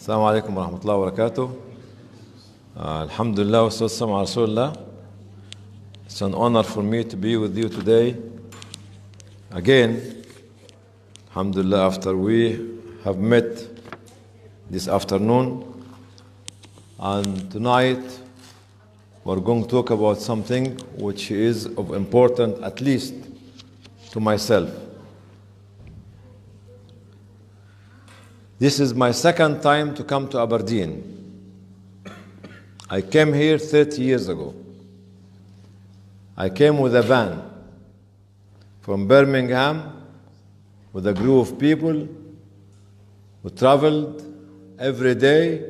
Assalamu alaikum wa rahmatullahi wa barakatuh. Alhamdulillah wa sallallahu ala Rasulullah. It's an honor for me to be with you today. Again, alhamdulillah, after we have met this afternoon. And tonight, we're going to talk about something which is of importance, at least to myself. This is my second time to come to Aberdeen. I came here 30 years ago. I came with a van from Birmingham with a group of people who traveled every day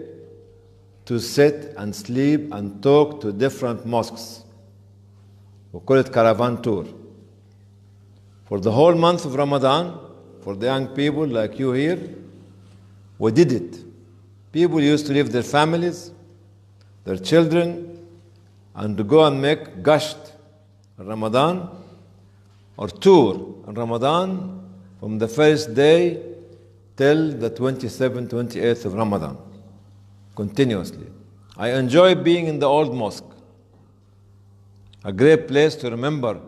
to sit and sleep and talk to different mosques. We call it caravan tour. For the whole month of Ramadan, for the young people like you here, we did it. People used to leave their families, their children, and to go and make gasht in Ramadan or tour in Ramadan from the first day till the 27th, 28th of Ramadan, continuously. I enjoy being in the old mosque, a great place to remember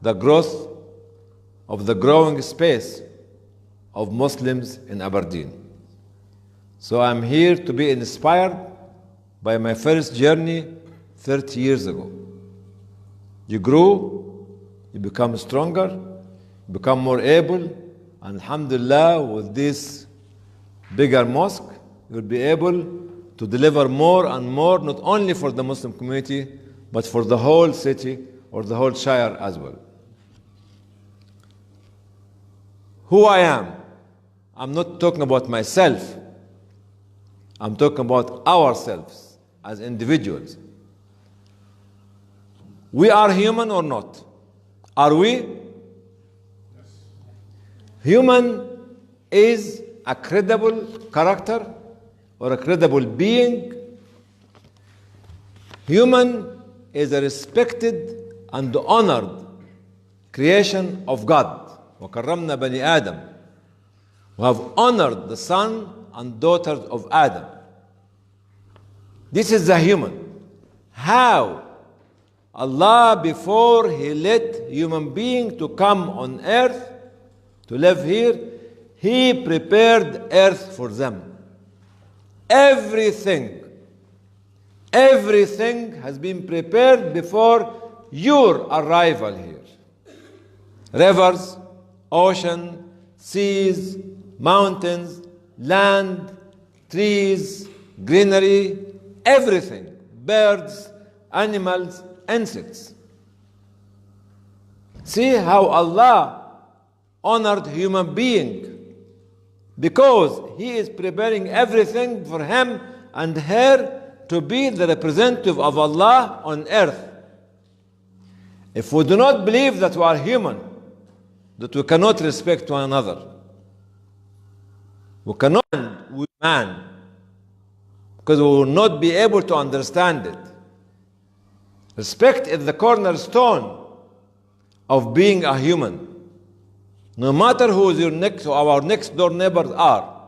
the growth of the growing space of Muslims in Aberdeen. So I'm here to be inspired by my first journey 30 years ago. You grow, you become stronger, you become more able, and alhamdulillah, with this bigger mosque, you'll be able to deliver more and more, not only for the Muslim community, but for the whole city or the whole shire as well. Who I am, I'm not talking about myself. I'm talking about ourselves as individuals. We are human or not? Are we? Yes. Human is a credible character or a credible being. Human is a respected and honored creation of God. وَكَرَّمْنَا بَنِي آدَمَ. We have honored the son and daughters of Adam. This is the human. How? Allah, before He let human being to come on earth, to live here, He prepared earth for them. Everything has been prepared before your arrival here. Rivers, ocean, seas, mountains, land, trees, greenery, everything, birds, animals, insects. See how Allah honored human being, because He is preparing everything for him and her to be the representative of Allah on earth. If we do not believe that we are human, that we cannot respect one another, we cannot be man, because we will not be able to understand it. Respect is the cornerstone of being a human. No matter who our next door neighbors are.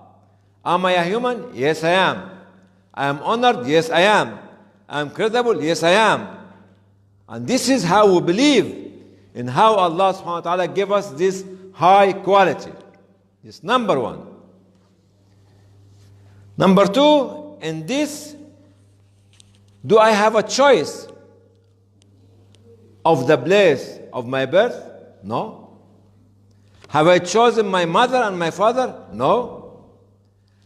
Am I a human? Yes, I am. I am honored? Yes, I am. I am credible? Yes, I am. And this is how we believe in how Allah subhanahu wa ta'ala gave us this high quality. It's number one. Number two, in this, do I have a choice of the place of my birth? No. Have I chosen my mother and my father? No.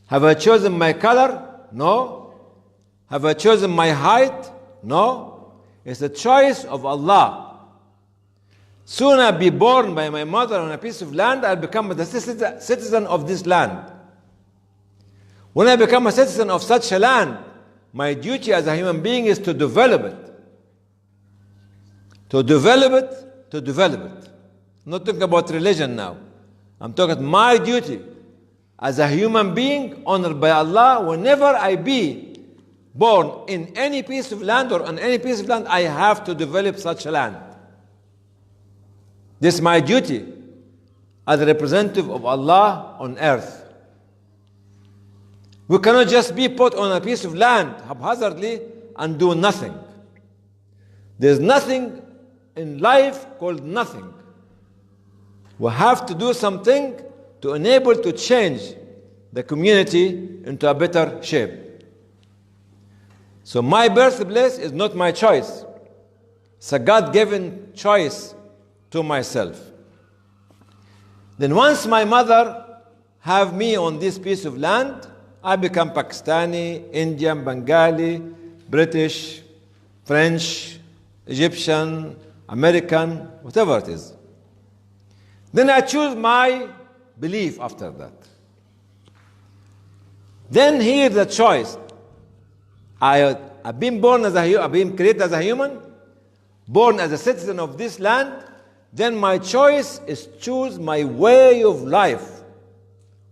Have I chosen my color? No. Have I chosen my height? No. It's a choice of Allah. Soon I'll be born by my mother on a piece of land, I'll become the citizen of this land. When I become a citizen of such a land, my duty as a human being is to develop it. To develop it, to develop it. I'm not talking about religion now. I'm talking about my duty as a human being honored by Allah. Whenever I be born in any piece of land or on any piece of land, I have to develop such a land. This is my duty as a representative of Allah on earth. We cannot just be put on a piece of land haphazardly and do nothing. There's nothing in life called nothing. We have to do something to enable to change the community into a better shape. So my birthplace is not my choice. It's a God-given choice to myself. Then once my mother have me on this piece of land, I become Pakistani, Indian, Bengali, British, French, Egyptian, American, whatever it is. Then I choose my belief after that. Then here's the choice. I've been born I've been created as a human, born as a citizen of this land. Then my choice is choose my way of life.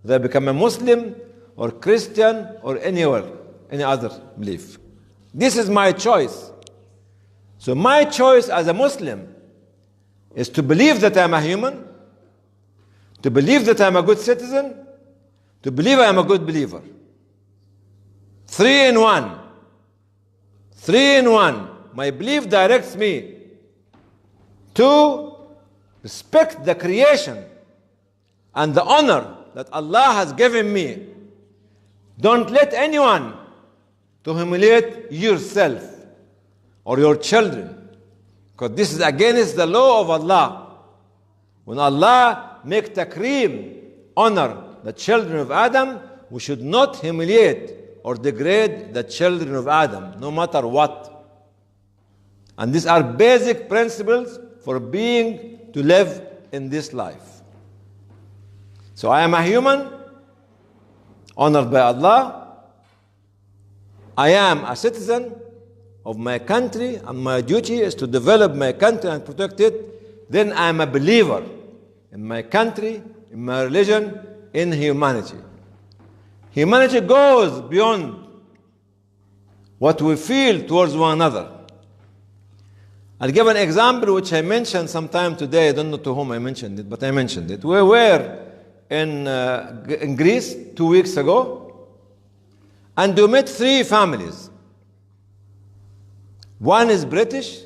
Whether I become a Muslim or Christian or any other belief. This is my choice. So my choice as a Muslim is to believe that I'm a human, to believe that I'm a good citizen, to believe I'm a good believer. 3 in 1. 3 in 1. My belief directs me to respect the creation and the honor that Allah has given me. Don't let anyone to humiliate yourself or your children, because this is against the law of Allah. When Allah make takreem, honor the children of Adam, we should not humiliate or degrade the children of Adam, no matter what. And these are basic principles for being to live in this life. So I am a human, honored by Allah. I am a citizen of my country, and my duty is to develop my country and protect it. Then I am a believer in my country, in my religion, in humanity. Humanity goes beyond what we feel towards one another. I'll give an example which I mentioned sometime today. I don't know to whom I mentioned it, but I mentioned it. We were in Greece 2 weeks ago, and we met 3 families. One is British,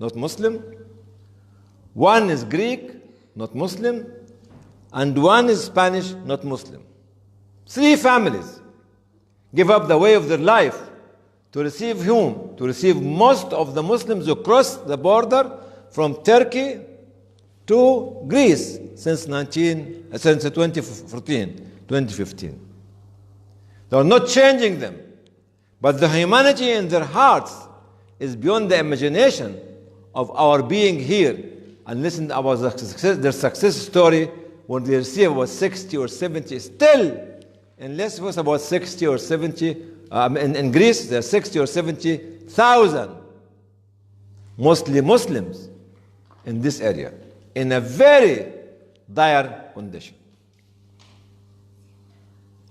not Muslim. One is Greek, not Muslim. And one is Spanish, not Muslim. 3 families give up the way of their life to receive whom? To receive most of the Muslims who crossed the border from Turkey to Greece since 2014, 2015. They are not changing them, but the humanity in their hearts is beyond the imagination of our being here. And listen about their success story when they receive about 60 or 70, still, unless it was about 60 or 70, in Greece, there are 60 or 70,000 mostly Muslims in this area, in a very dire condition.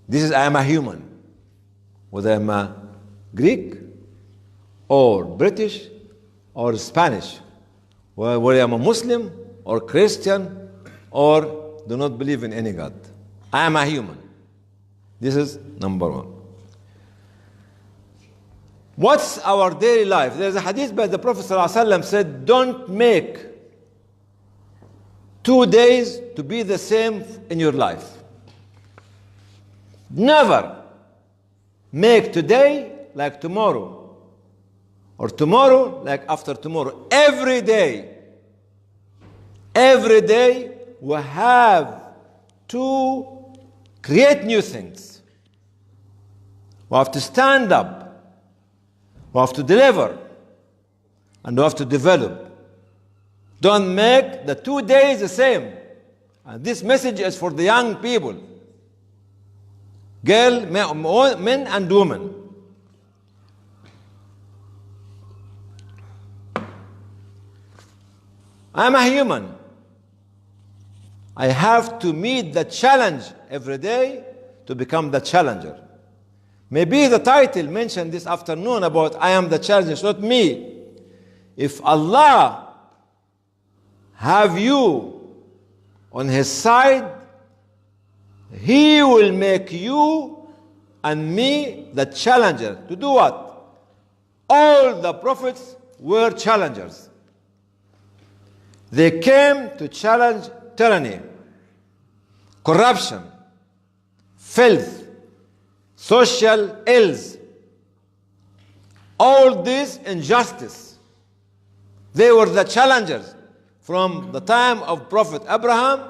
This is, I am a human. Whether I'm a Greek or British or Spanish, whether I'm a Muslim or Christian or do not believe in any God. I am a human. This is number 1. What's our daily life? There's a hadith by the Prophet ﷺ said, don't make 2 days to be the same in your life. Never make today like tomorrow, or tomorrow like after tomorrow. Every day we have to create new things. We have to stand up. We have to deliver. And we have to develop. Don't make the 2 days the same. And this message is for the young people. Men and women. I'm a human. I have to meet the challenge every day to become the challenger. Maybe the title mentioned this afternoon about I am the challenger, it's not me. If Allah have you on His side, He will make you and me, the challenger. To do what? All the prophets were challengers. They came to challenge tyranny, corruption, filth, social ills, all this injustice. They were the challengers from the time of Prophet Abraham,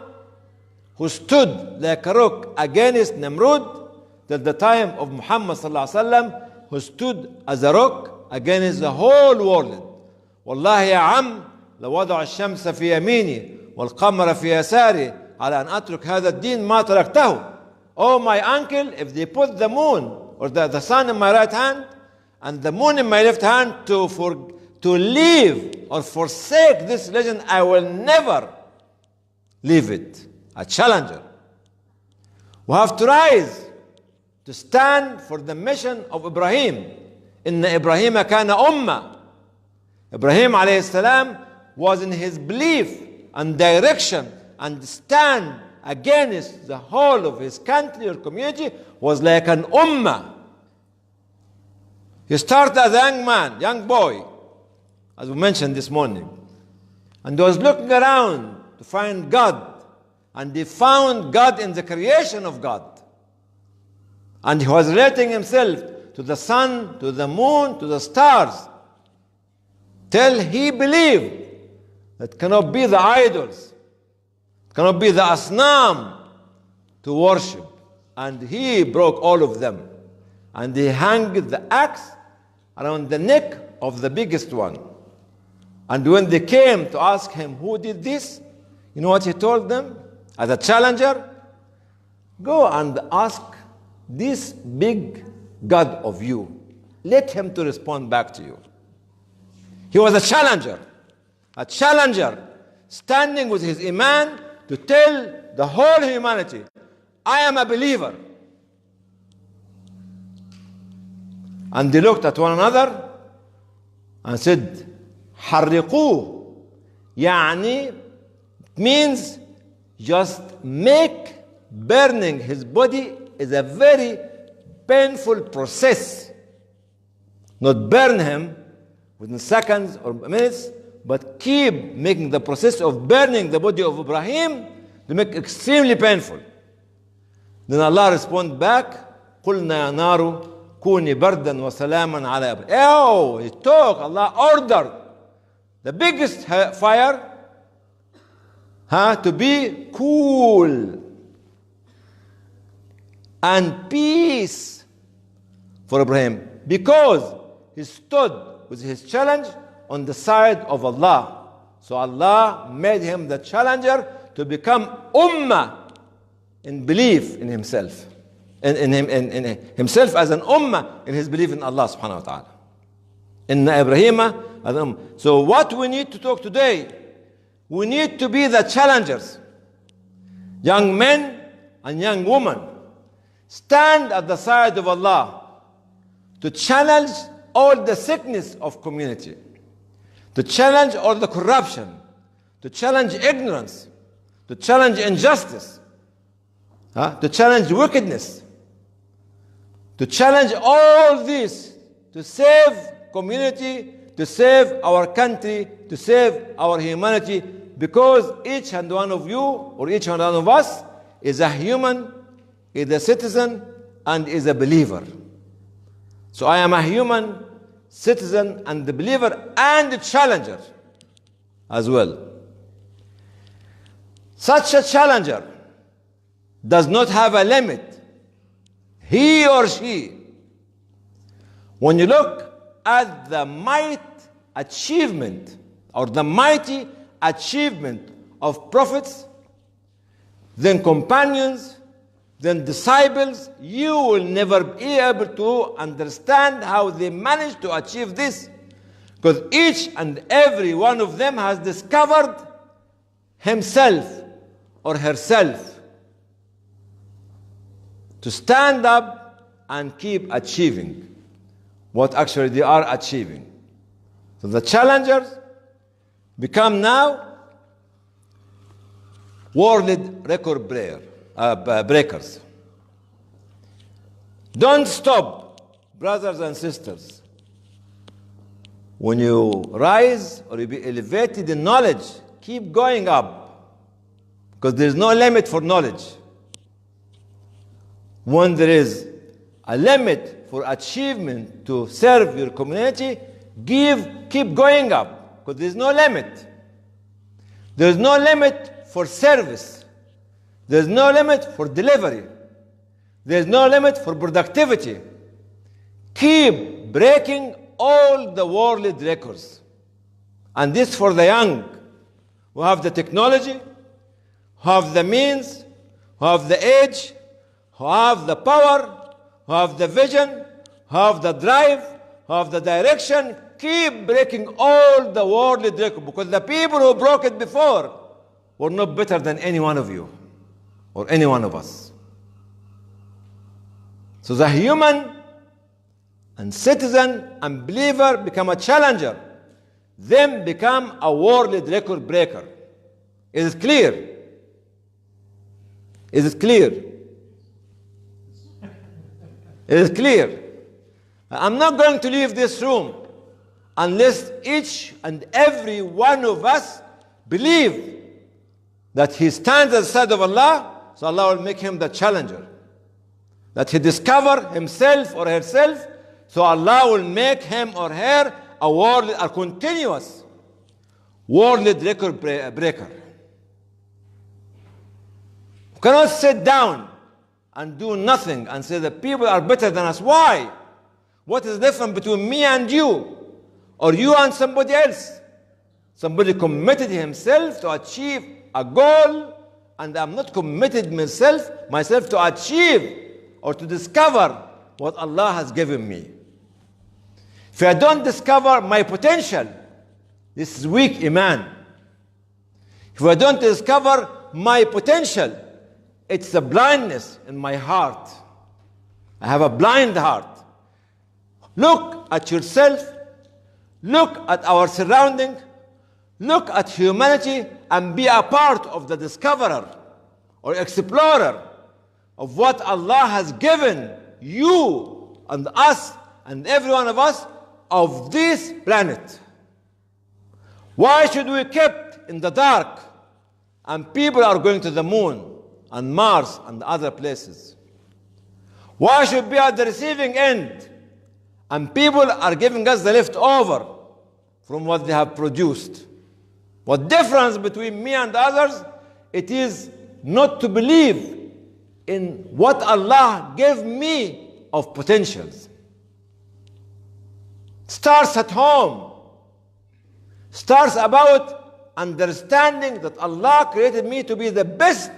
who stood like a rock against Nimrod, till the time of Muhammad sallallahu alaihi wasallam, who stood as a rock against the whole world. والله يا عم لو وضع الشمس في يميني والقمر في يساري على أن أترك هذا الدين ما تركته. Oh my uncle, if they put the moon or the sun in my right hand and the moon in my left hand to leave or forsake this religion, I will never leave it. A challenger. We have to rise to stand for the mission of Ibrahim. إن إبراهيم كان أمة. Ibrahim alayhi salam was in his belief and direction and stand against the whole of his country or community was like an ummah. He started as a young man, young boy, as we mentioned this morning, and was looking around to find God, and he found God in the creation of God. And he was relating himself to the sun, to the moon, to the stars, till he believed that cannot be the idols, cannot be the asnam to worship. And he broke all of them. And he hung the axe around the neck of the biggest one. And when they came to ask him who did this, you know what he told them? As a challenger, go and ask this big God of you. Let him to respond back to you. He was a challenger standing with his iman to tell the whole humanity, I am a believer. And they looked at one another and said, حرقوه. يعني means just make burning his body is a very painful process. Not burn him within seconds or minutes, but keep making the process of burning the body of Ibrahim to make extremely painful. Then Allah responded back, قُلْنَا يَا نَارُ كُونِي بَرْدًا وَسَلَامًا عَلَى إِبْرَاهِيمَ. Oh, he took, Allah ordered the biggest fire to be cool and peace for Ibrahim, because he stood with his challenge on the side of Allah. So Allah made him the challenger to become ummah in belief in himself, in himself as an ummah in his belief in Allah subhanahu wa ta'ala. Inna Ibrahima as an ummah. So what we need to talk today, we need to be the challengers. Young men and young women, stand at the side of Allah to challenge all the sickness of community, to challenge all the corruption, to challenge ignorance, to challenge injustice, to challenge wickedness, to challenge all this, to save community, to save our country, to save our humanity, because each and one of you or each and one of us is a human, is a citizen, and is a believer. So I am a human, citizen, and the believer, and the challenger as well. Such a challenger does not have a limit, he or she. When you look at the achievement or the mighty achievement of prophets, then companions, then disciples, you will never be able to understand how they managed to achieve this, because each and every one of them has discovered himself or herself to stand up and keep achieving what actually they are achieving. So the challengers become now world record breakers. Don't stop, brothers and sisters. When you rise or you be elevated in knowledge, keep going up, because there is no limit for knowledge. When there is a limit for achievement to serve your community, keep going up, because there is no limit. There is no limit for service. There is no limit for delivery. There is no limit for productivity. Keep breaking all the world records. And this for the young, who have the technology, who have the means, who have the age, who have the power, who have the vision, who have the drive, who have the direction. Keep breaking all the world records, because the people who broke it before were not better than any one of you or any one of us. So the human and citizen and believer become a challenger, then become a world record breaker. Is it clear? Is it clear? Is it clear? I'm not going to leave this room unless each and every one of us believe that he stands at the side of Allah, so Allah will make him the challenger. That he discover himself or herself, so Allah will make him or her a continuous world record breaker. You cannot sit down and do nothing and say the people are better than us. Why? What is different between me and you, or you and somebody else? Somebody committed himself to achieve a goal, and I'm not committed myself to achieve or to discover what Allah has given me. If I don't discover my potential, this is weak iman. If I don't discover my potential, it's a blindness in my heart. I have a blind heart. Look at yourself, look at our surrounding, look at humanity, and be a part of the discoverer or explorer of what Allah has given you and us and every one of us of this planet. Why should we kept in the dark and people are going to the moon and Mars and other places? Why should we be at the receiving end and people are giving us the leftover from what they have produced? What difference between me and others? It is not to believe in what Allah gave me of potentials. Starts at home. Starts about understanding that Allah created me to be the best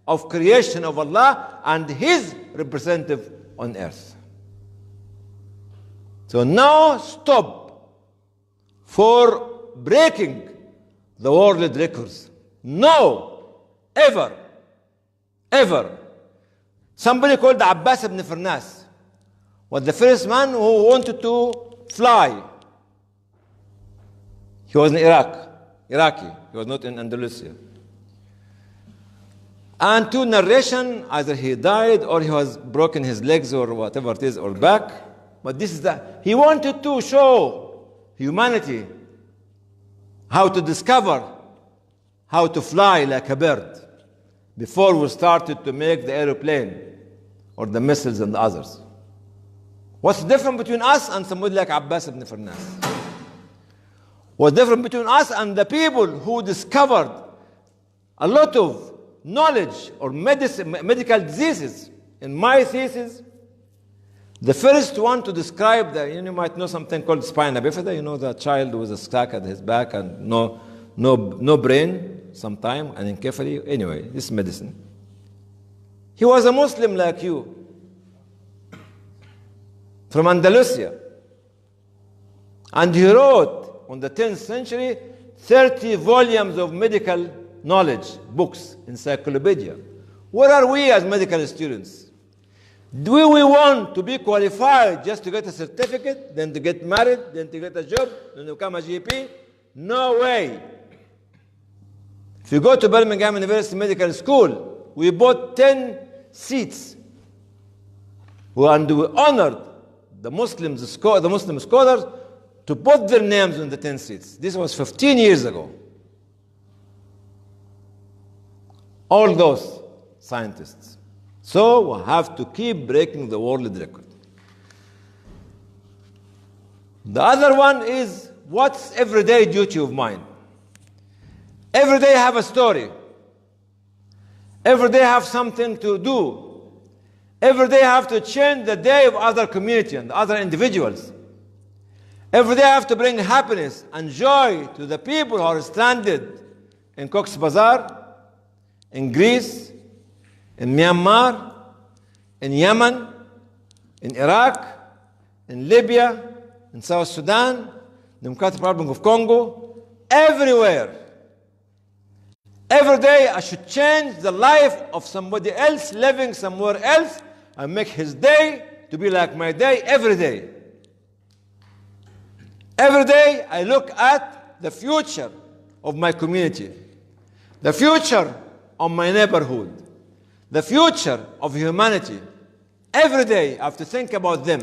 of creation of Allah and His representative on earth. So now stop for breaking the world records. No, ever. Somebody called Abbas ibn Firnas was the first man who wanted to fly. He was in Iraqi. He was not in Andalusia. And to narration, either he died or he was broken his legs or whatever it is, or back. But this is he wanted to show humanity how to discover how to fly like a bird before we started to make the aeroplane or the missiles and the others. What's different between us and somebody like Abbas ibn Firnas? What's different between us and the people who discovered a lot of knowledge or medical diseases? In my thesis, the first one to describe you might know something called spina bifida. The child with a sack at his back and no brain sometime, and encephaly. Anyway, this is medicine. He was a Muslim like you, from Andalusia. And he wrote, in the 10th century, 30 volumes of medical knowledge, books, encyclopedia. Where are we as medical students? Do we want to be qualified just to get a certificate, then to get married, then to get a job, then to become a GP? No way. If you go to Birmingham, Birmingham, University Medical School, we bought 10 seats And we honored the Muslim scholars to put their names in the 10 seats. This was 15 years ago. All those scientists. So we have to keep breaking the world record. The other one is, what's everyday duty of mine? Every day I have a story. Every day I have something to do. Every day I have to change the day of other community and other individuals. Every day I have to bring happiness and joy to the people who are stranded in Cox's Bazar, in Greece, in Myanmar, in Yemen, in Iraq, in Libya, in South Sudan, Democratic Republic of Congo, everywhere. Every day I should change the life of somebody else living somewhere else and make his day to be like my day every day. Every day I look at the future of my community, the future of my neighborhood, the future of humanity. Every day I have to think about them.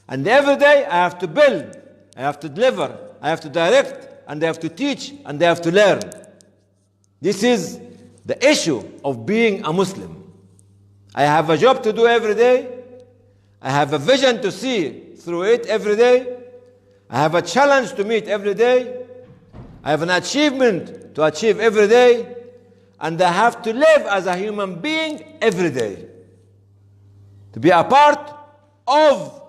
And every day I have to build, I have to deliver, I have to direct, and I have to teach, and I have to learn. This is the issue of being a Muslim. I have a job to do every day. I have a vision to see through it every day. I have a challenge to meet every day. I have an achievement to achieve every day. And I have to live as a human being every day. To be a part of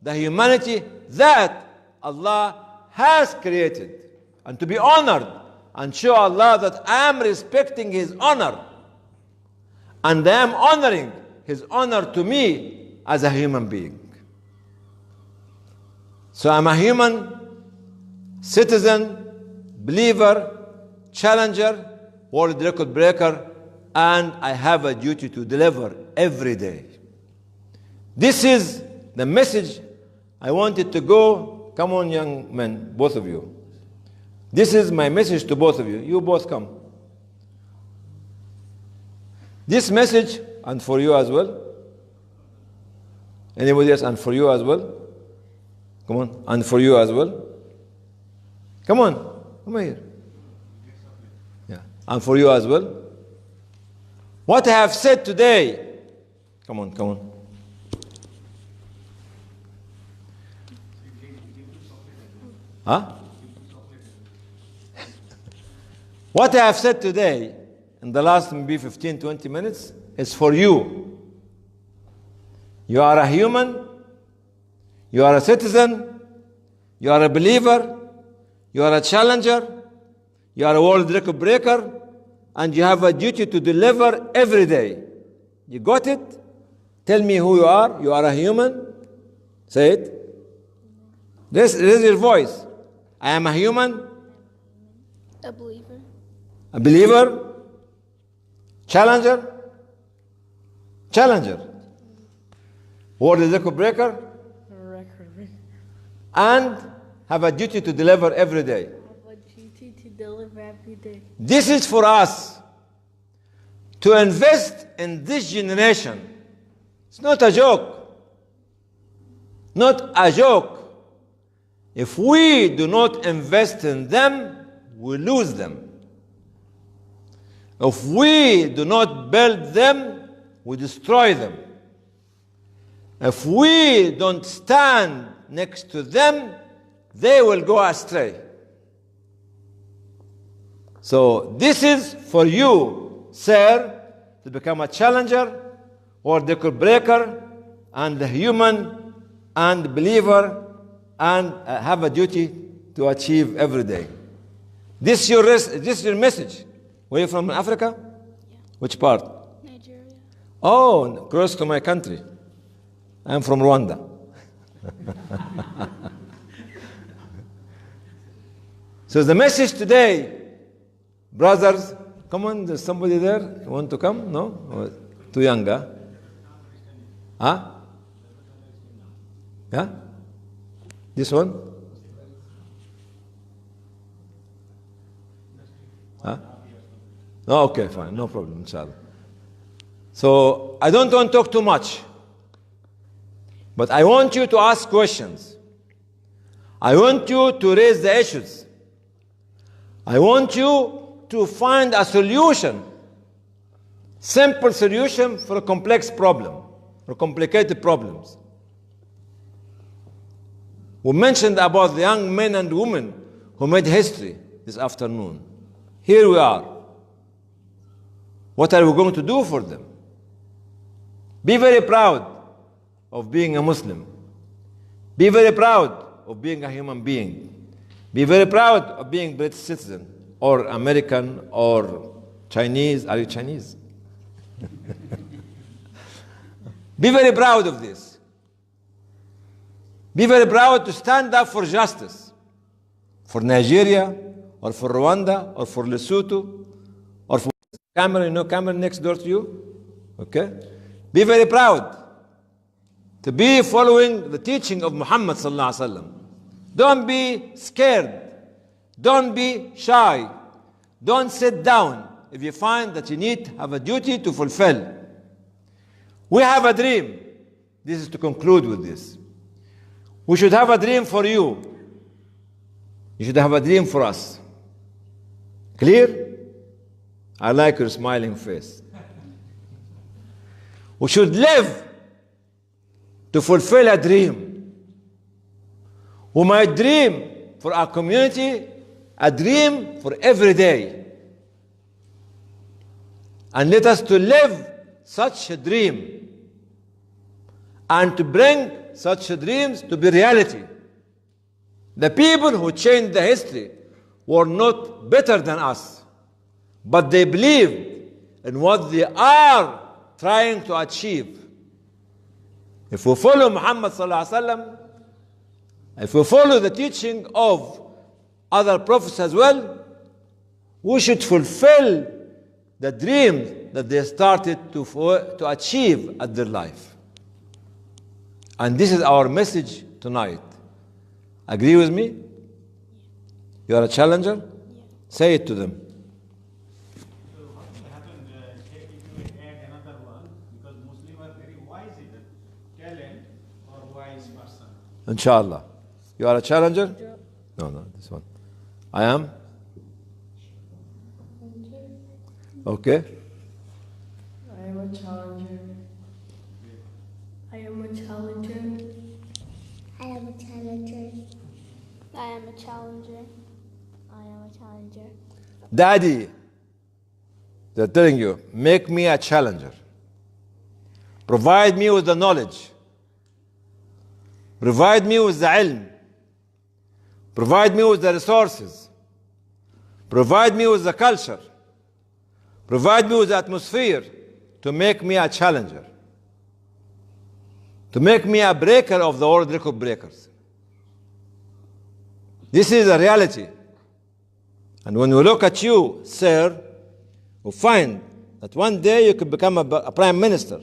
the humanity that Allah has created. And to be honored and show Allah that I am respecting His honor. And I am honoring His honor to me as a human being. So I'm a human, citizen, believer, challenger, world record breaker, and I have a duty to deliver every day. This is the message I wanted to go. Come on, young men, both of you. This is my message to both of you. You both come. This message, and for you as well. Anybody else? And for you as well. Come on. And for you as well. Come on. Come here. Yeah. And for you as well. What I have said today. Come on, come on. Huh? What I have said today, in the last maybe 15, 20 minutes, is for you. You are a human, you are a citizen, you are a believer, you are a challenger, you are a world record breaker, and you have a duty to deliver every day. You got it? Tell me who you are. You are a human. Say it. Raise your voice. I am a human. A believer. A believer. Challenger. Challenger. World record breaker. And have a duty to deliver every day. Have a duty to deliver every day. This is for us to invest in this generation. It's not a joke. Not a joke. If we do not invest in them, we lose them. If we do not build them, we destroy them. If we don't stand next to them, they will go astray. So this is for you, sir, to become a challenger, world record breaker, and a human, and believer, and have a duty to achieve every day. This is your message. Where are you from, Africa? Yeah. Which part? Nigeria. Oh, close to my country. I'm from Rwanda. So the message today, brothers, come on, there's somebody there. You want to come? No? Or too young, huh? Huh? Yeah? This one? Huh? No, okay, fine, no problem, inshallah. So I don't want to talk too much. But I want you to ask questions. I want you to raise the issues. I want you to find a solution, simple solution for a complex problem, for complicated problems. We mentioned about the young men and women who made history this afternoon. Here we are. What are we going to do for them? Be very proud of being a Muslim. Be very proud of being a human being. Be very proud of being British citizen or American or Chinese. Are you Chinese? Be very proud of this. Be very proud to stand up for justice. For Nigeria, or for Rwanda, or for Lesotho, or for Cameroon. You know Cameroon next door to you? Okay? Be very proud to be following the teaching of Muhammad sallallahu alaihi wasallam. Don't be scared. Don't be shy. Don't sit down if you find that you have a duty to fulfill. We have a dream. This is to conclude with this. We should have a dream for you. You should have a dream for us. Clear? I like your smiling face. We should live to fulfill a dream. We might dream for our community, a dream for every day. And let us to live such a dream and to bring such dreams to be reality. The people who changed the history were not better than us, but they believed in what they are trying to achieve. If we follow Muhammad sallallahu alaihi wasallam, if we follow the teaching of other prophets as well, we should fulfill the dreams that they started to achieve at their life. And this is our message tonight. Agree with me? You are a challenger? Yeah. Say it to them. So what will happen if you add another one? Because Muslims are very wise either talent or wise person. Inshallah. You are a challenger? No, this one. I am? Okay. I am a challenger. I am a challenger. I am a challenger. I am a challenger. I am a challenger. Daddy, they're telling you, make me a challenger. Provide me with the knowledge. Provide me with the ilm. Provide me with the resources. Provide me with the culture. Provide me with the atmosphere to make me a challenger. To make me a breaker of the world record breakers. This is a reality. And when we look at you, sir, we find that one day you could become a prime minister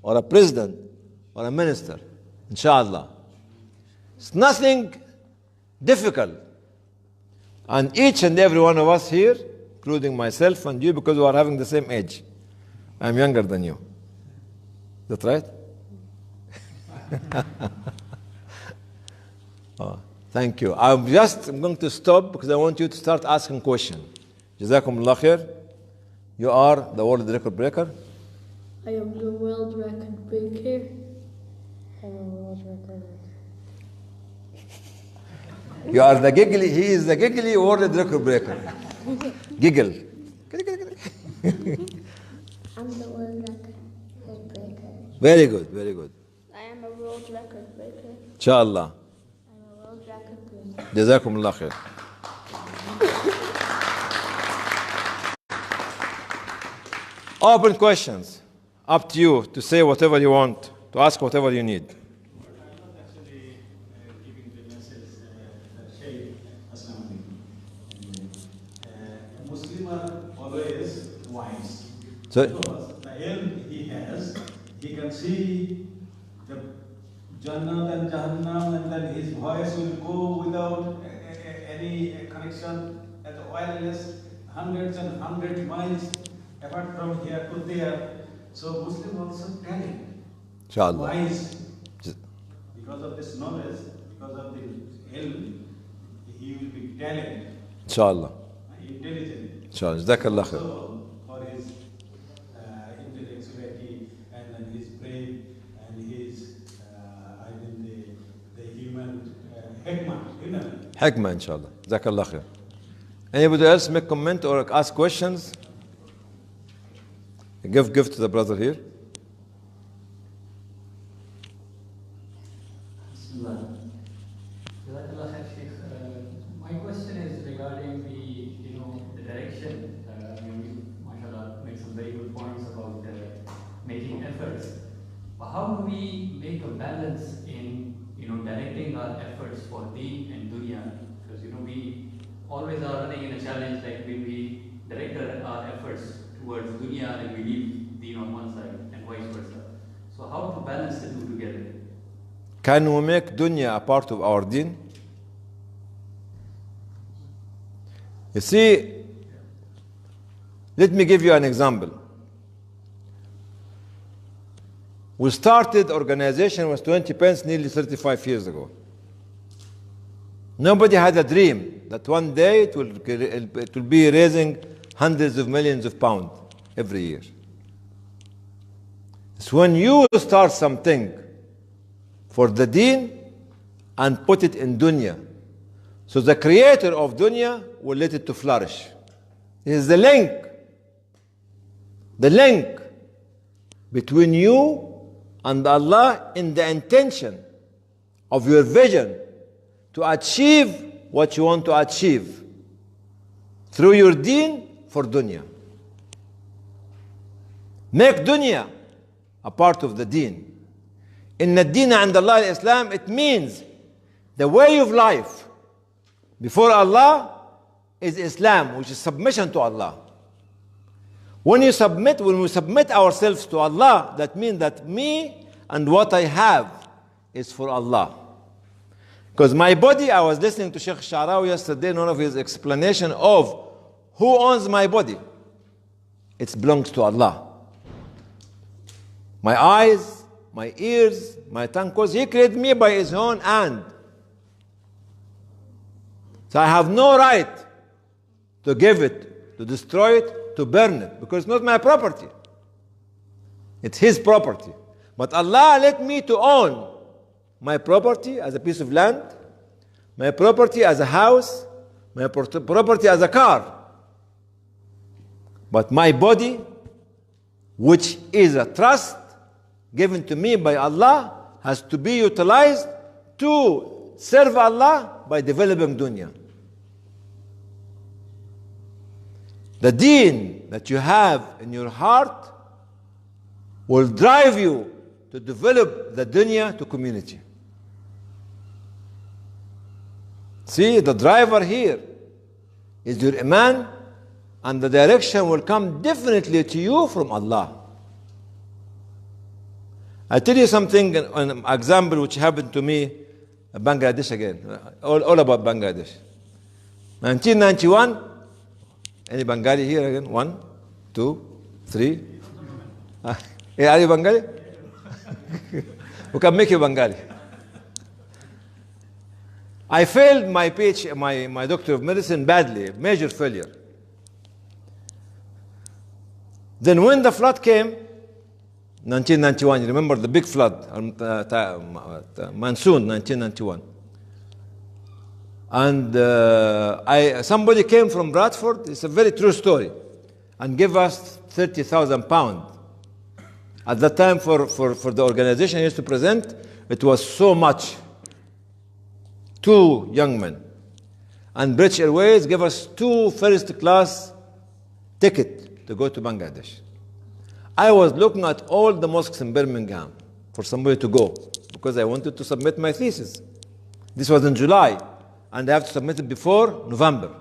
or a president or a minister, inshallah. It's nothing difficult. And each and every one of us here, including myself and you, because we are having the same age. I'm younger than you. Is that right? Oh, thank you. I'm going to stop because I want you to start asking questions. Jazakum Allah khair. You are the world record breaker. I am the world record breaker. I am a world record. You are the giggly, he is the giggly world record breaker. Giggle. I'm the world record breaker. Very good, very good. I am a world record breaker. Inshallah. I'm a world record breaker. Jazakum Allah khair. Open questions. Up to you to say whatever you want, to ask whatever you need. I'm not actually giving the message, Shaykh, Assalamu alaikum. Muslims are always wise. So, Because the ilm he has, he can see the Jannah and Jahannam, and then his voice will go without any connection, at wireless, hundreds and hundreds miles apart from here to there. So Muslim also talent, inshallah. wise because of this knowledge, because of the ilm, he will be talented, Inshallah. intelligent. Inshallah. Jazakallah khair. Also for his intellectuality and then his brain and his, I mean, the human hikmah, you know. Hikmah, inshallah. Jazakallah khair. Anybody else make comment or ask questions? Give to the brother here. Bismillah. Jazakallah khair, Sheikh. My question is regarding the direction. You, mashallah, made some very good points about making efforts. But how do we make a balance in, directing our efforts for deen and dunya? Because, we always are running in a challenge, like when we direct our efforts towards dunya and we leave deen on one side and vice versa. So how to balance the two together? Can we make dunya a part of our deen? You see, let me give you an example. We started organization with 20 pence nearly 35 years ago. Nobody had a dream that one day it will be raising hundreds of millions of pounds every year. It's when you start something for the deen and put it in dunya, so the creator of dunya will let it to flourish. It is the link between you and Allah in the intention of your vision to achieve what you want to achieve through your deen for dunya. Make dunya a part of the deen. In the deen and Allah Islam, it means the way of life before Allah is Islam, which is submission to Allah. When we submit ourselves to Allah, that means that me and what I have is for Allah. Because my body, I was listening to Sheikh Sha'rawi yesterday in one of his explanation of who owns my body. It belongs to Allah. My eyes, my ears, my tongue, because He created me by His own hand. So I have no right to give it, to destroy it, to burn it, because it's not my property. It's His property. But Allah let me to own my property as a piece of land, my property as a house, my property as a car. But my body, which is a trust given to me by Allah, has to be utilized to serve Allah by developing dunya. The deen that you have in your heart will drive you to develop the dunya to community. See, the driver here is your iman, and the direction will come definitely to you from Allah. I tell you something, an example which happened to me in Bangladesh again, all about Bangladesh. 1991, any Bengali here again? 1, 2, 3. Are you Bengali? We can make you Bengali. I failed my PhD, my Doctor of Medicine badly, major failure. Then when the flood came, 1991, you remember the big flood, monsoon, 1991. And somebody came from Bradford, it's a very true story, and gave us 30,000 pounds. At that time, for the organization I used to present, it was so much. 2 young men. And British Airways gave us 2 first-class tickets to go to Bangladesh. I was looking at all the mosques in Birmingham for somebody to go because I wanted to submit my thesis. This was in July, and I have to submit it before November.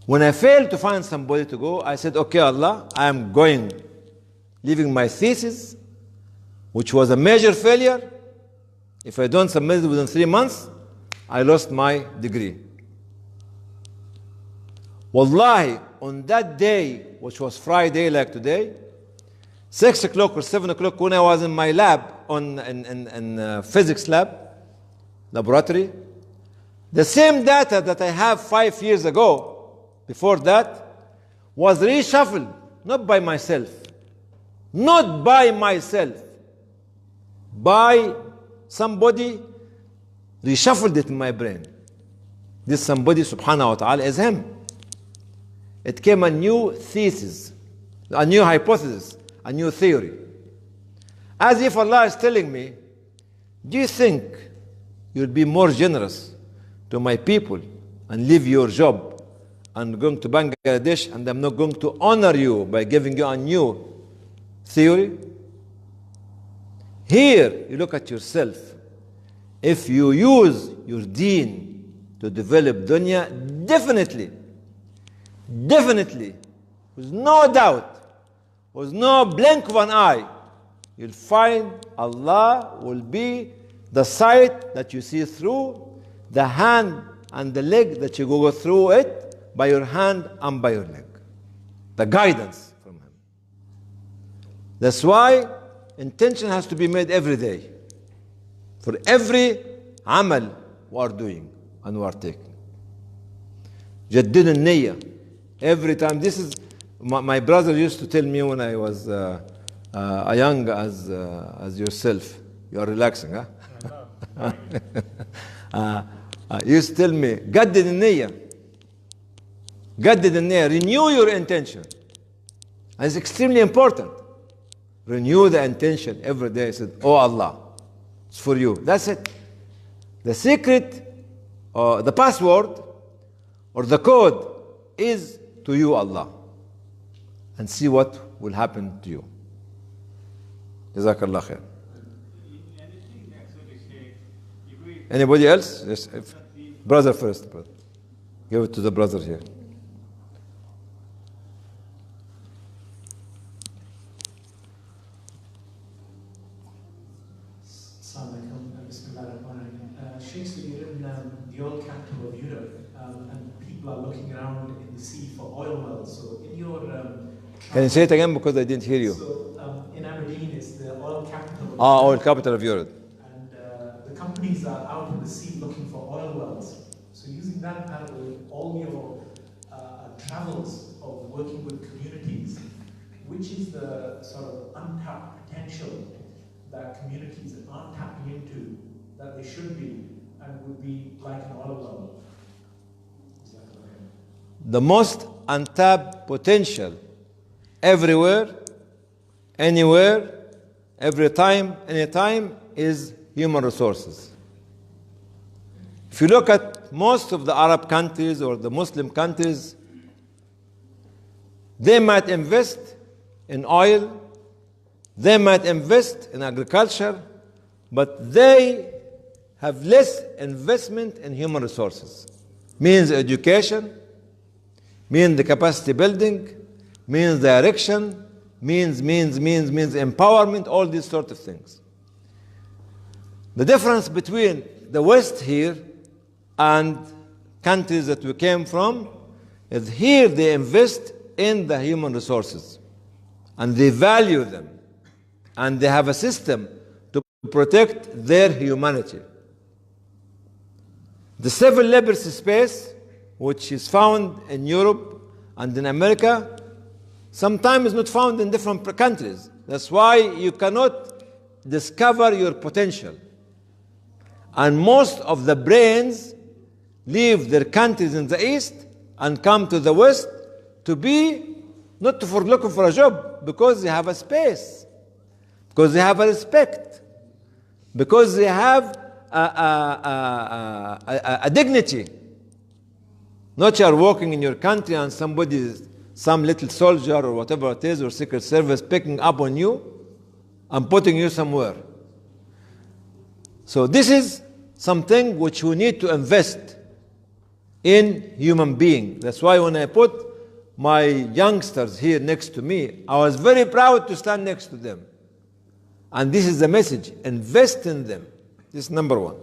When I failed to find somebody to go, I said, okay, Allah, I am going, leaving my thesis, which was a major failure. If I don't submit it within 3 months, I lost my degree. Wallahi, on that day, which was Friday like today, 6 o'clock or 7 o'clock when I was in my lab, in physics laboratory, the same data that I have 5 years ago, before that, was reshuffled, not by myself, by somebody reshuffled it in my brain. This somebody, subhanahu wa ta'ala, is him. It came a new thesis, a new hypothesis, a new theory. As if Allah is telling me, do you think you'll be more generous to my people and leave your job and going to Bangladesh, and I'm not going to honor you by giving you a new theory? Here, you look at yourself. If you use your deen to develop dunya, definitely, with no doubt, with no blink of an eye, you'll find Allah will be the sight that you see through, the hand and the leg that you go through it, by your hand and by your leg. The guidance from Him. That's why intention has to be made every day. For every amal we are doing and we are taking. جدد النية. Every time, this is, my brother used to tell me when I was young as yourself. You are relaxing, huh? Used to tell me, جدد النية. جدد النية. Renew your intention. And it's extremely important. Renew the intention every day. I said, oh Allah, it's for you. That's it. The secret, the password, or the code is to you, Allah. And see what will happen to you. Jazakallah khair. Anybody else? Yes, brother first. Brother. Give it to the brother here. Shakespeare, you're in the oil capital of Europe, and people are looking around in the sea for oil wells. So in your Can you say it again, because I didn't hear you? So in Aberdeen, it's the oil capital of oil capital of Europe. And the companies are out in the sea looking for oil wells. So using that parallel, all your travels of working with communities, which is the sort of untapped potential that communities aren't tapping into, that they should be, and would be like an oil well? The most untapped potential everywhere, anywhere, every time, anytime, is human resources. If you look at most of the Arab countries or the Muslim countries, they might invest in oil, they might invest in agriculture, but they have less investment in human resources. Means education, means the capacity building, means direction, means empowerment, all these sort of things. The difference between the West here and countries that we came from is here they invest in the human resources and they value them and they have a system to protect their humanity. The civil liberty space, which is found in Europe and in America, sometimes is not found in different countries. That's why you cannot discover your potential. And most of the brains leave their countries in the East and come to the West to be, not for looking for a job, because they have a space, because they have a respect, because they have a dignity. Not you are walking in your country and somebody, some little soldier or whatever it is, or Secret Service picking up on you and putting you somewhere. So this is something which we need to invest in human being. That's why when I put my youngsters here next to me, I was very proud to stand next to them. And this is the message: invest in them. This is number one.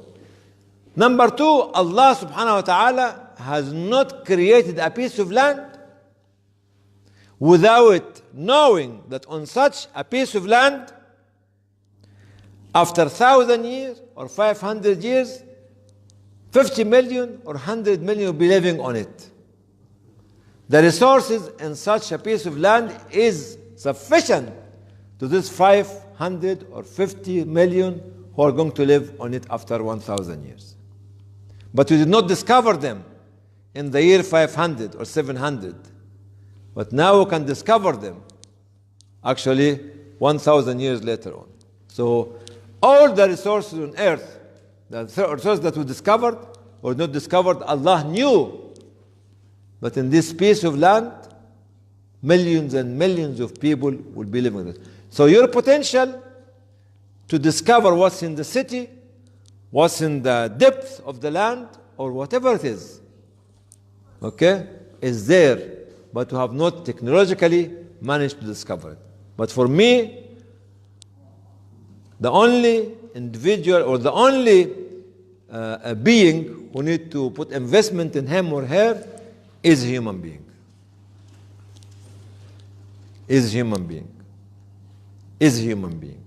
Number two, Allah subhanahu wa ta'ala has not created a piece of land without knowing that on such a piece of land, after 1,000 years or 500 years, 50 million or 100 million will be living on it. The resources in such a piece of land is sufficient to this 500 or 50 million who are going to live on it after 1,000 years. But we did not discover them in the year 500 or 700. But now we can discover them actually 1,000 years later on. So all the resources on earth, the resources that we discovered or not discovered, Allah knew. But in this piece of land, millions and millions of people will be living in it. So your potential to discover what's in the city, what's in the depth of the land, or whatever it is, okay, is there, but we have not technologically managed to discover it. But for me, the only individual or the only a being who need to put investment in him or her is a human being. Is a human being. Is a human being.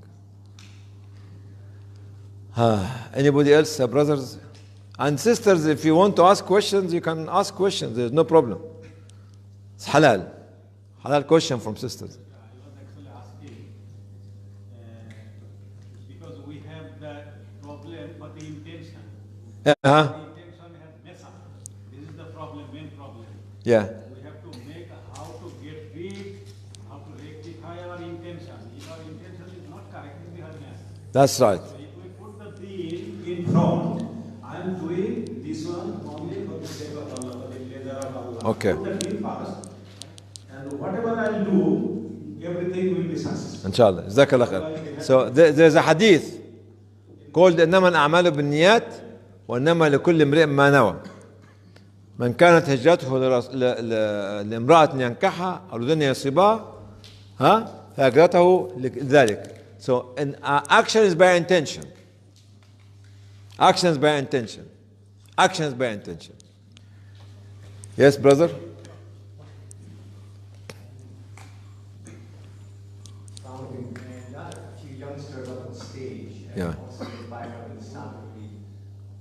Anybody else, brothers and sisters? If you want to ask questions, you can ask questions. There's no problem. It's halal. Halal question from sisters. I was actually asking because we have that problem for the intention. Uh-huh. The intention has messed up. This is the problem, main problem. Yeah. We have to make how to get rid, how to rectify our intention. If our intention is not correct, we have mess. That's right. So if we put the deen in front, I am doing this one only for the sake of Allah, for the pleasure of Allah. Okay. Put the deen first, and whatever I do, everything will be successful. Inshallah. Jazakallah khair. So there's a hadith called إنما الأعمال بالنيات وإنما لكل امرئ ما نوى. من كانت هجرته لامرأة ينكحها أو لدنيا يصيبها فهجرته لذلك. So action is by intention. Action is by intention. Action is by intention. Yes, brother? A few youngsters up on stage, Yeah. also inspired up in Islamic belief.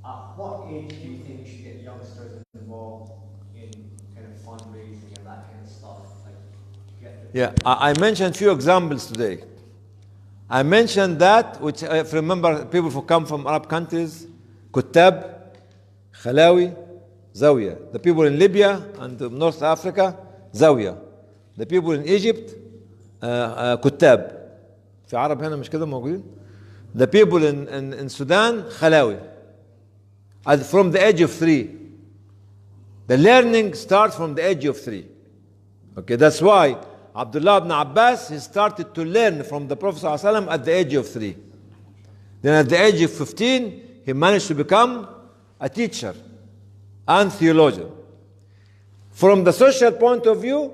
At what age do you think you should get youngsters involved in kind of fundraising and that kind of stuff? Like, get the Yeah, I mentioned few examples today. I mentioned that, which if you remember, people who come from Arab countries, Kuttab, Khalawi, Zawiya. The people in Libya and North Africa, Zawiya. The people in Egypt, كتاب. في عرب هنا مش كده موجودين. The people in Sudan, Khalawi. From the age of 3. The learning starts from the age of 3. Okay, that's why Abdullah ibn Abbas, he started to learn from the Prophet ﷺ at the age of 3. Then at the age of 15, he managed to become a teacher and theologian. From the social point of view,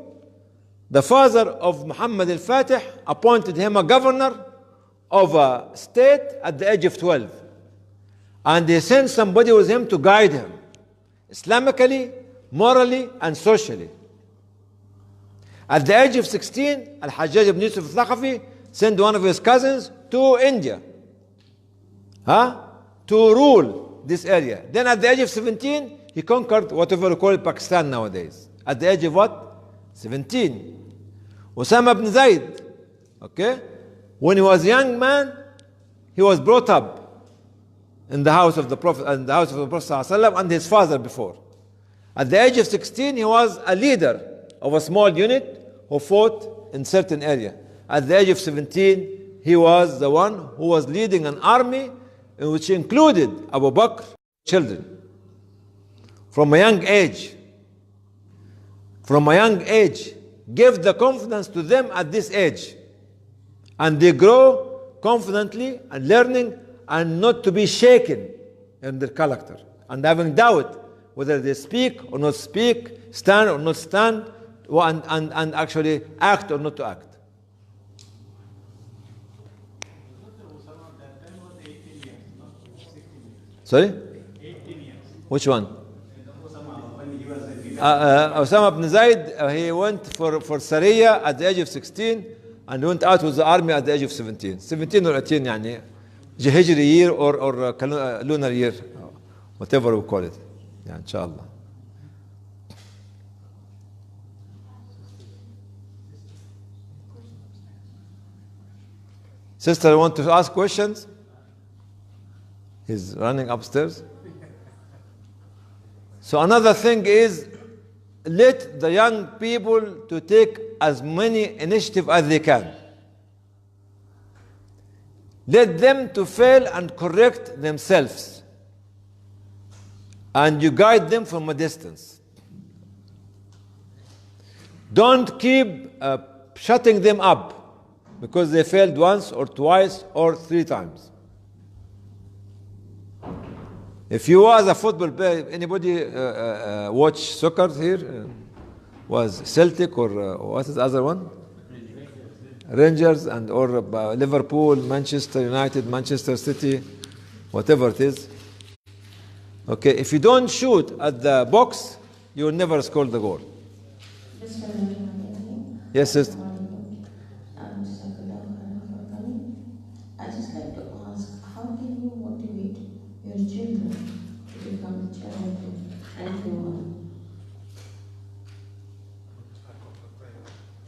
the father of Muhammad al-Fatih appointed him a governor of a state at the age of 12. And he sent somebody with him to guide him, Islamically, morally, and socially. At the age of 16, Al-Hajjaj ibn Yusuf al-Thaqafi sent one of his cousins to India to rule this area. Then at the age of 17, he conquered whatever we call Pakistan nowadays. At the age of what? 17. Osama ibn Zayd, okay? When he was a young man, he was brought up in the house of the Prophet ﷺ and his father before. At the age of 16, he was a leader of a small unit who fought in certain area. At the age of 17, he was the one who was leading an army in which included Abu Bakr, children. From a young age, give the confidence to them at this age. And they grow confidently and learning and not to be shaken in their character. And having doubt whether they speak or not speak, stand or not stand, and actually act or not to act. Sorry? 18 years. Which one? Osama, when he was a leader Osama ibn Zayd, he went for Syria at the age of 16 and went out with the army at the age of 17. 17 or 18 يعني Hijri year or lunar year, whatever we call it. Yeah, inshallah. Sister, want to ask questions? He's running upstairs. So another thing is, let the young people to take as many initiative as they can. Let them to fail and correct themselves. And you guide them from a distance. Don't keep shutting them up because they failed once or twice or 3 times. If you was a football player, anybody watch soccer here? Was Celtic or what is the other one? Rangers and or Liverpool, Manchester United, Manchester City, whatever it is. Okay, if you don't shoot at the box, you will never score the goal. Yes, sister. I just like to ask, how can you motivate your children to become charitable and humane?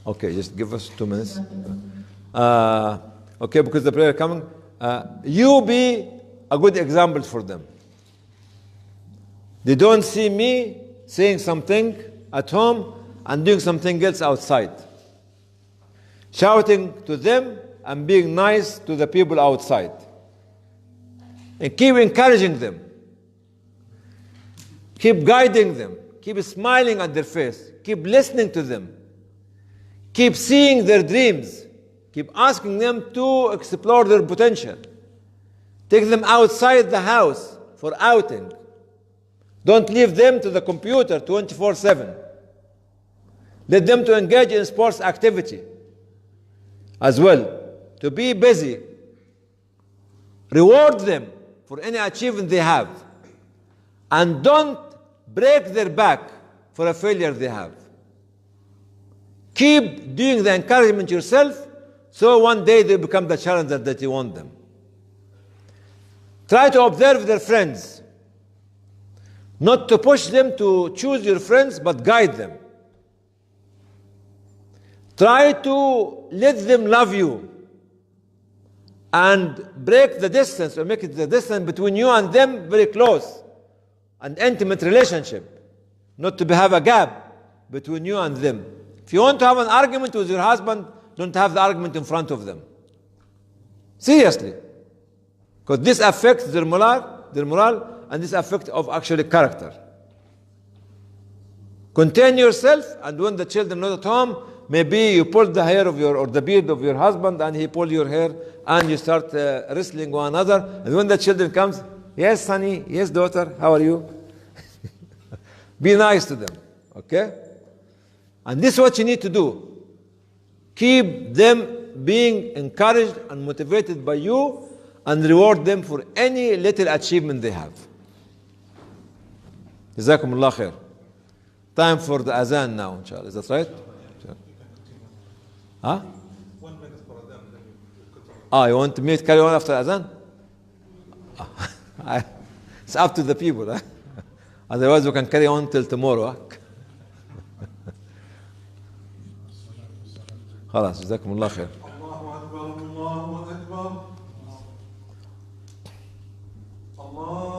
Okay, just give us 2 minutes. Okay, because the prayer coming. You be a good example for them. They don't see me saying something at home and doing something else outside. Shouting to them and being nice to the people outside. And keep encouraging them. Keep guiding them. Keep smiling at their face. Keep listening to them. Keep seeing their dreams. Keep asking them to explore their potential. Take them outside the house for outing. Don't leave them to the computer 24/7. Let them to engage in sports activity as well. To be busy. Reward them for any achievement they have. And don't break their back for a failure they have. Keep doing the encouragement yourself, so one day they become the challenger that you want them. Try to observe their friends. Not to push them to choose your friends, but guide them. Try to let them love you. And break the distance, or make it the distance between you and them very close. An intimate relationship. Not to have a gap between you and them. If you want to have an argument with your husband, don't have the argument in front of them. Seriously. Because this affects their morale, and this affects of actually character. Contain yourself, and when the children are not at home, maybe you pull the hair of or the beard of your husband, and he pull your hair, and you start wrestling one another. And when the children comes, yes, honey, yes, daughter, how are you? Be nice to them, okay? And this is what you need to do. Keep them being encouraged and motivated by you, and reward them for any little achievement they have. Jazakum Allah khair. Time for the azan now, inshallah. Is that right? Huh? 1 minute for adhan, then you continue. You want me to carry on after azan? It's up to the people. Huh? Otherwise, we can carry on till tomorrow. خلاص جزاكم الله خير. الله أكبر الله أكبر الله